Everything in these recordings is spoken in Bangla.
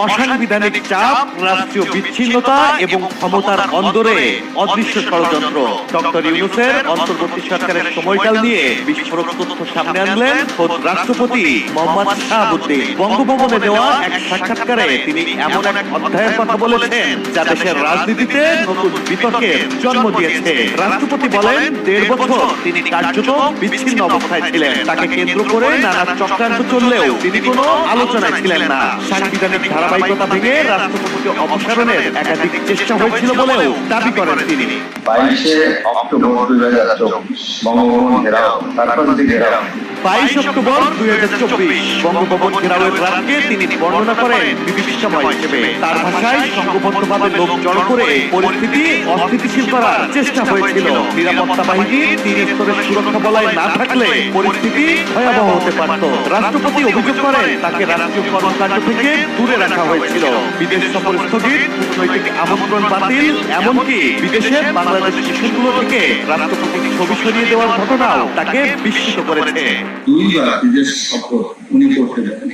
অসাংবিধানিক চাপ, রাষ্ট্রীয় বিচ্ছিন্নতা এবং ক্ষমতার অন্দরে অদৃশ্য ষড়যন্ত্র। ডক্টর ইউনূসের অন্তর্বর্তী সরকারের সময়কাল নিয়ে বিস্ফোরক তথ্য সামনে আনলেন খোদ রাষ্ট্রপতি মোহাম্মদ শাহাবুদ্দিন। বঙ্গভবনে দেওয়া এক সাক্ষাৎকারে তিনি এমন এক অধ্যায়ের কথা বলেছেন যা দেশের রাজনীতিতে নতুন বিতর্কের জন্ম দিয়েছে। রাষ্ট্রপতি বলেন ১.৫ বছর তিনি কার্যত বিচ্ছিন্ন অবস্থায় ছিলেন। তাকে কেন্দ্র করে নানা চক্রান্ত চললেও তিনি কোনো আলোচনায় ছিলেন না। সাংবিধানিক ধারাবাহিকতা ভেঙে রাষ্ট্রপতিকে অপসারণের একাধিক চেষ্টা হয়েছিল বলেও দাবি করেন তিনি। 22 অক্টোবর 2024 বঙ্গভবন ঘেরাও, তারপর ঘেরাও। 22 অক্টোবর 2024 বঙ্গভবন ঘেরাওয়ের রাতকে তিনি বর্ণনা করেন বিভীষিকাময় হিসেবে। তার ভাষায় সংঘবদ্ধভাবে লোক জড়ো করে পরিস্থিতি অস্থিতিশীল করার চেষ্টা হয়েছিল। নিরাপত্তা বাহিনীর 3 স্তরের সুরক্ষা বলয় না থাকলে পরিস্থিতি ভয়াবহ হতে পারত। রাষ্ট্রপতি অভিযোগ করেন তাকে রাষ্ট্রীয় কর্মকাণ্ড থেকে দূরে রাখা হয়েছিল। বিদেশ সফর স্থগিত, কূটনৈতিক আমন্ত্রণ বাতিল, এমনকি বিদেশের বাংলাদেশ স্টেশনগুলো থেকে রাষ্ট্রপতির ছবি সরিয়ে দেওয়ার ঘটনাও তাকে বিস্মিত করেছে। 2 বার বিদেশ সফর উনি করতে দেন।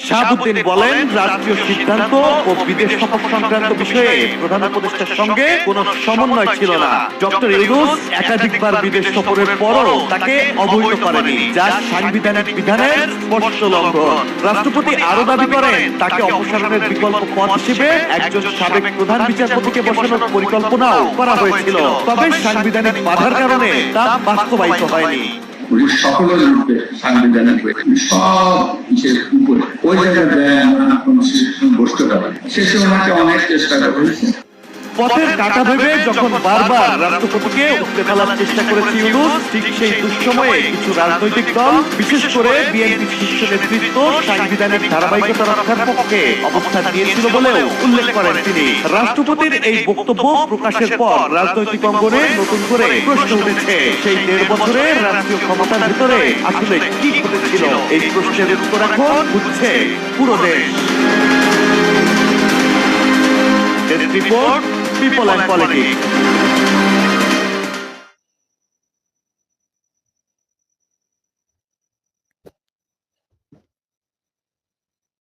শাহাবুদ্দিন বলেন রাষ্ট্রীয় সিদ্ধান্ত ও বিদেশ সফর সংক্রান্ত বিষয়ে প্রধান উপদেষ্টার সঙ্গে কোনো সমন্বয় ছিল না। ডক্টর ইউনূস একাধিকবার বিদেশ সফরের পরও তাকে অবহিত করেনি, যা সাংবিধানিক বিধানের স্পষ্ট লঙ্ঘন। রাষ্ট্রপতি আরো দাবি করেন তাকে অপসারণের বিকল্প পথ হিসেবে একজন সাবেক প্রধান বিচারপতিকে বসানোর পরিকল্পনাও করা হয়েছিল, তবে সাংবিধানিক বাধার কারণে তা বাস্তবায়িত হয়নি। সকলের রূপে সাংবিধানিক সব উপরে ওই জায়গায় বসতে পারে, শেষে ওনাকে অনেক চেষ্টা করেছে। পথের কাঁটা ভেবে যখন বারবার রাষ্ট্রপতিকে উঠতে ফেলার চেষ্টা করেছে ইউনূস, ঠিক সেই দুঃসময়ে কিছু রাজনৈতিক দল, বিশেষ করে বিএনপি শীর্ষ নেতৃত্ব সাংবিধানিক ধারাবাহিকতা রক্ষার পক্ষে অবস্থান নিয়েছিল বলেও উল্লেখ করেন তিনি। রাষ্ট্রপতির এই বক্তব্য প্রকাশের পর রাজনৈতিক অঙ্গনে নতুন করে প্রশ্ন উঠেছে, সেই 1.5 বছরে রাষ্ট্রীয় ক্ষমতার ভিতরে আসলে কি ঘটেছিল? এই প্রশ্নের উত্তর এখন খুঁজছে পুরো দেশ। Desk report, people and politics.